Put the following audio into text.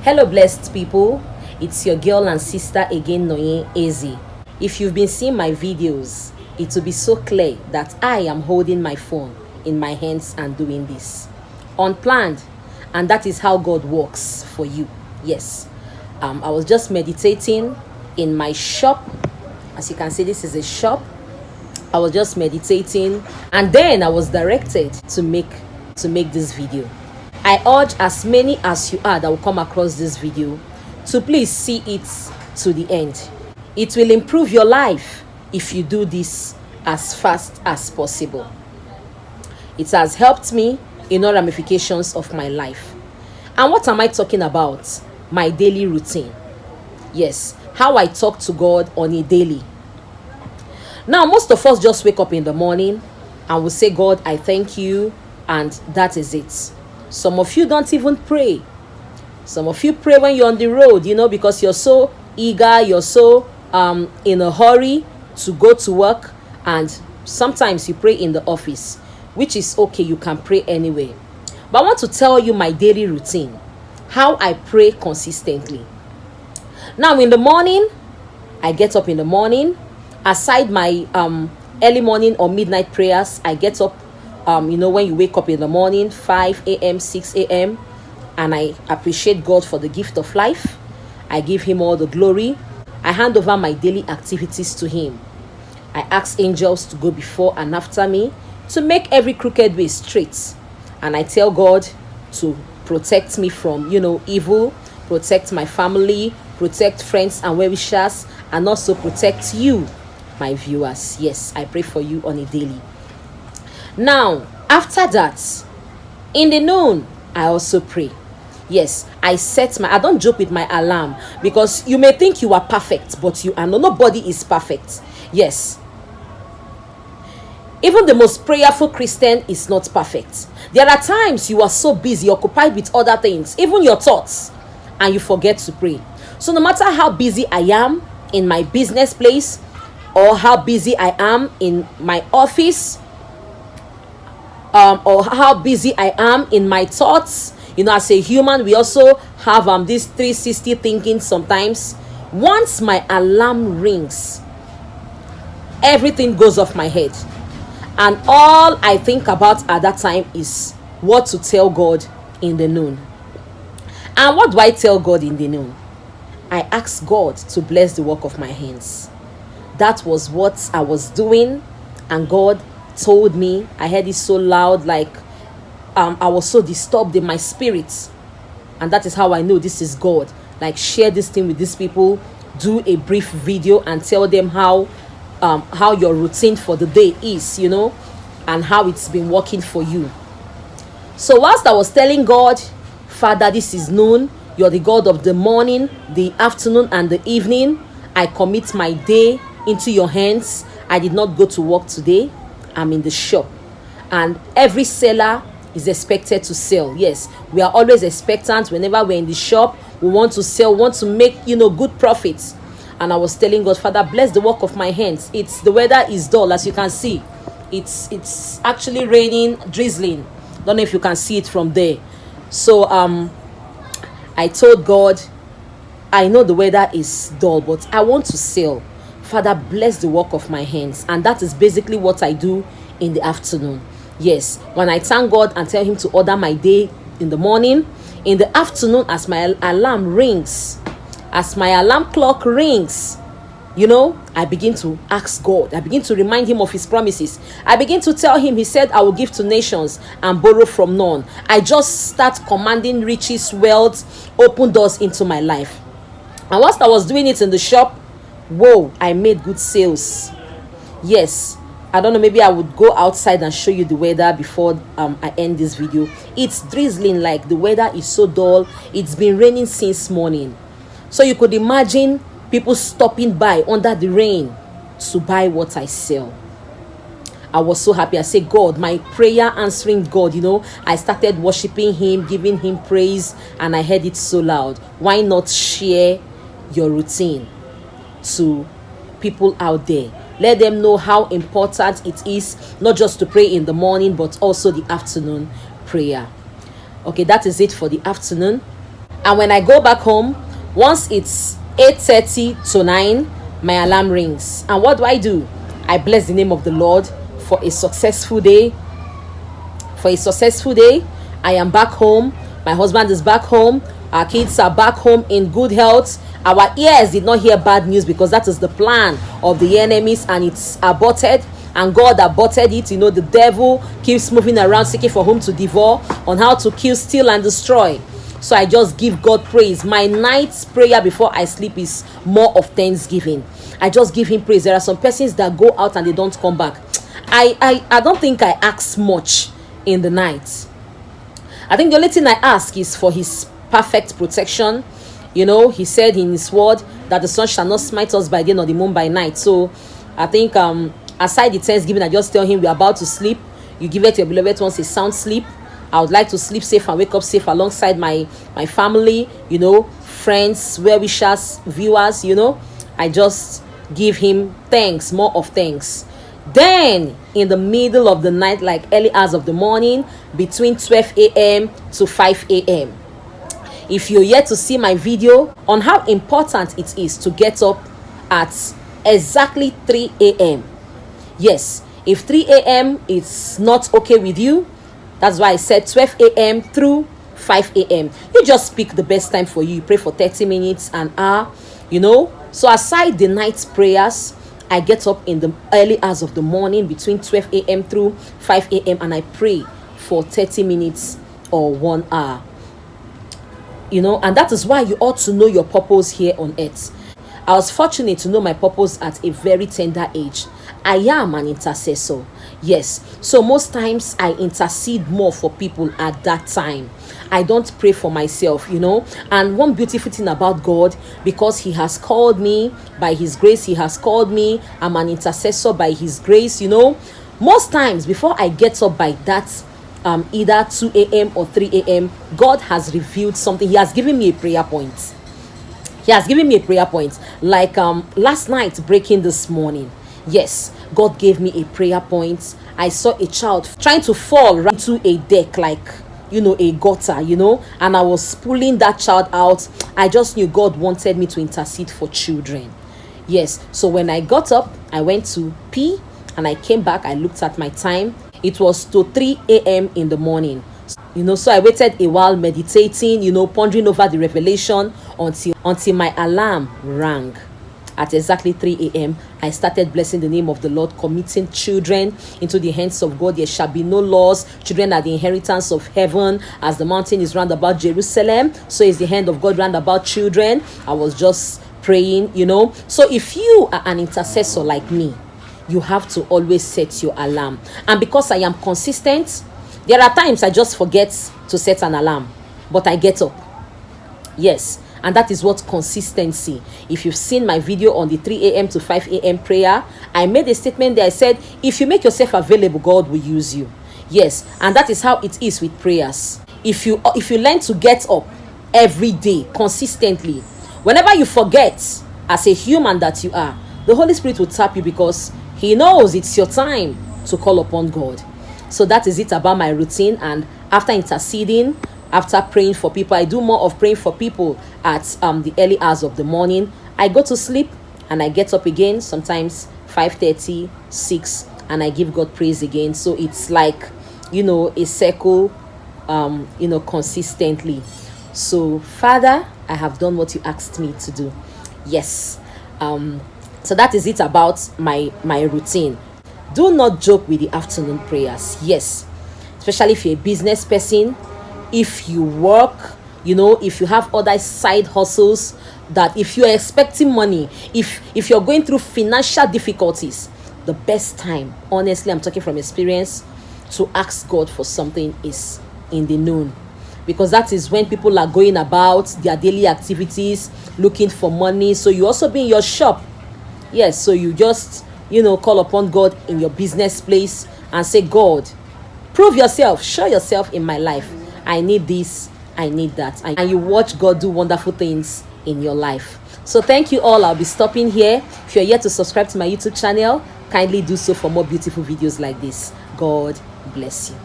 Hello blessed people, it's your girl and sister again, Nonye Ezi. If you've been seeing my videos, it will be so clear that I am holding my phone in my hands and doing this unplanned, and that is how God works for you. Yes, I was just meditating in my shop. As you can see, this is a shop. I was just meditating, and then I was directed to make this video. I urge as many as you are that will come across this video to please see it to the end. It will improve your life if you do this as fast as possible. It has helped me in all ramifications of my life. And what am I talking about? My daily routine. Yes, how I talk to God on a daily. Now, most of us just wake up in the morning and we say, God, I thank you, and that is it. Some of you don't even pray. Some of you pray when you're on the road, because you're so eager, you're so in a hurry to go to work, and sometimes you pray in the office, which is okay, you can pray anyway. But I want to tell you my daily routine, how I pray consistently. Now, in the morning, I get up in the morning. Aside my early morning or midnight prayers, I get up, when you wake up in the morning, 5 a.m., 6 a.m., and I appreciate God for the gift of life. I give him all the glory. I hand over my daily activities to him. I ask angels to go before and after me to make every crooked way straight. And I tell God to protect me from, evil, protect my family, protect friends and well-wishers, and also protect you, my viewers. Yes, I pray for you on a daily. Now, after that, in the noon, I also pray. Yes, I don't joke with my alarm, because you may think you are perfect, but you are not. Nobody is perfect. Yes. Even the most prayerful Christian is not perfect. There are times you are so busy, occupied with other things, even your thoughts, and you forget to pray. So no matter how busy I am in my business place, or how busy I am in my office, or how busy I am in my thoughts, as a human, we also have this 360 thinking sometimes. Once my alarm rings, everything goes off my head, and all I think about at that time is what to tell God in the noon. And what do I tell God in the noon? I ask God to bless the work of my hands. That was what I was doing, and God told me. I heard it so loud, like I was so disturbed in my spirit, and that is how I know this is God. Like, share this thing with these people, do a brief video and tell them how your routine for the day is, and how it's been working for you. So whilst I was telling God, Father, this is noon, you're the God of the morning, the afternoon, and the evening, I commit my day into your hands. I did not go to work today. I'm in the shop, and every seller is expected to sell. Yes, we are always expectant. Whenever we're in the shop, we want to sell, want to make good profits. And I was telling God, Father, bless the work of my hands. The weather is dull, as you can see. It's actually raining, drizzling. Don't know if you can see it from there. So I told God, I know the weather is dull, but I want to sell. Father, bless the work of my hands. And that is basically what I do in the afternoon. Yes, when I thank God and tell him to order my day in the morning, in the afternoon, as my alarm rings, as my alarm clock rings, I begin to ask God. I begin to remind him of his promises. I begin to tell him, he said, I will give to nations and borrow from none. I just start commanding riches, wealth, open doors into my life. And whilst I was doing it in the shop, whoa, I made good sales. Yes, I don't know, maybe I would go outside and show you the weather before I end this video. It's drizzling, like the weather is so dull. It's been raining since morning. So you could imagine people stopping by under the rain to buy what I sell. I was so happy. I said, God, my prayer answering God, I started worshiping him, giving him praise, and I heard it so loud. Why not share your routine to people out there? Let them know how important it is, not just to pray in the morning, but also the afternoon prayer. Okay, that is it for the afternoon. And when I go back home, once it's 8:30 to 9, my alarm rings. And what do? I bless the name of the Lord for a successful day. For a successful day. I am back home. My husband is back home. Our kids are back home in good health. Our ears did not hear bad news, because that is the plan of the enemies, and it's aborted. And God aborted it. You know, the devil keeps moving around seeking for whom to devour, on how to kill, steal, and destroy. So I just give God praise. My night's prayer before I sleep is more of thanksgiving. I just give him praise. There are some persons that go out and they don't come back. I don't think I ask much in the night. I think the only thing I ask is for his perfect protection. You know, he said in his word that the sun shall not smite us by day nor the moon by night. So I think aside the thanksgiving, I just tell him we're about to sleep. You give it to your beloved ones a sound sleep. I would like to sleep safe and wake up safe alongside my family, you know, friends, well-wishers, viewers, you know. I just give him thanks, more of thanks. Then in the middle of the night, like early hours of the morning, between 12 a.m. to 5 a.m. If you're yet to see my video on how important it is to get up at exactly 3 a.m. Yes, if 3 a.m. is not okay with you, that's why I said 12 a.m. through 5 a.m. You just pick the best time for you. You pray for 30 minutes, an hour, you know. So aside the night prayers, I get up in the early hours of the morning between 12 a.m. through 5 a.m. and I pray for 30 minutes or 1 hour. You know, and that is why you ought to know your purpose here on earth. I was fortunate to know my purpose at a very tender age. I am an intercessor. Yes. So most times I intercede more for people at that time. I don't pray for myself, you know. And one beautiful thing about God, because he has called me by his grace, he has called me. I'm an intercessor by his grace, you know. Most times before I get up by that either 2 a.m. or 3 a.m., God has revealed something. He has given me a prayer point. He has given me a prayer point. Like last night, breaking this morning. Yes, God gave me a prayer point. I saw a child trying to fall right into a deck, like, you know, a gutter, you know, and I was pulling that child out. I just knew God wanted me to intercede for children. Yes, so when I got up, I went to pee and I came back. I looked at my time. It was to 3 a.m. in the morning. You know, so I waited a while meditating, you know, pondering over the revelation until my alarm rang. At exactly 3 a.m., I started blessing the name of the Lord, committing children into the hands of God. There shall be no loss. Children are the inheritance of heaven. As the mountain is round about Jerusalem, so is the hand of God round about children. I was just praying, you know. So if you are an intercessor like me, you have to always set your alarm. And because I am consistent, there are times I just forget to set an alarm, but I get up. Yes. And that is what consistency. If you've seen my video on the 3 a.m. to 5 a.m. prayer, I made a statement there. I said, if you make yourself available, God will use you. Yes. And that is how it is with prayers. If you learn to get up every day consistently, whenever you forget, as a human that you are, the Holy Spirit will tap you, because he knows it's your time to call upon God. So that is it about my routine. And after interceding, after praying for people, I do more of praying for people at the early hours of the morning. I go to sleep and I get up again, sometimes 5:30, 6, and I give God praise again. So it's like, you know, a circle, you know, consistently. So, Father, I have done what you asked me to do. Yes. So that is it about my routine. Do not joke with the afternoon prayers. Yes. Especially if you're a business person, if you work, you know, if you have other side hustles, that if you're expecting money, if you're going through financial difficulties, the best time, honestly, I'm talking from experience, to ask God for something is in the noon. Because that is when people are going about their daily activities, looking for money. So you also be in your shop. Yes, so you just, you know, call upon God in your business place and say, God, prove yourself, show yourself in my life. I need this, I need that. And you watch God do wonderful things in your life. So thank you all. I'll be stopping here. If you're yet to subscribe to my YouTube channel, kindly do so for more beautiful videos like this. God bless you.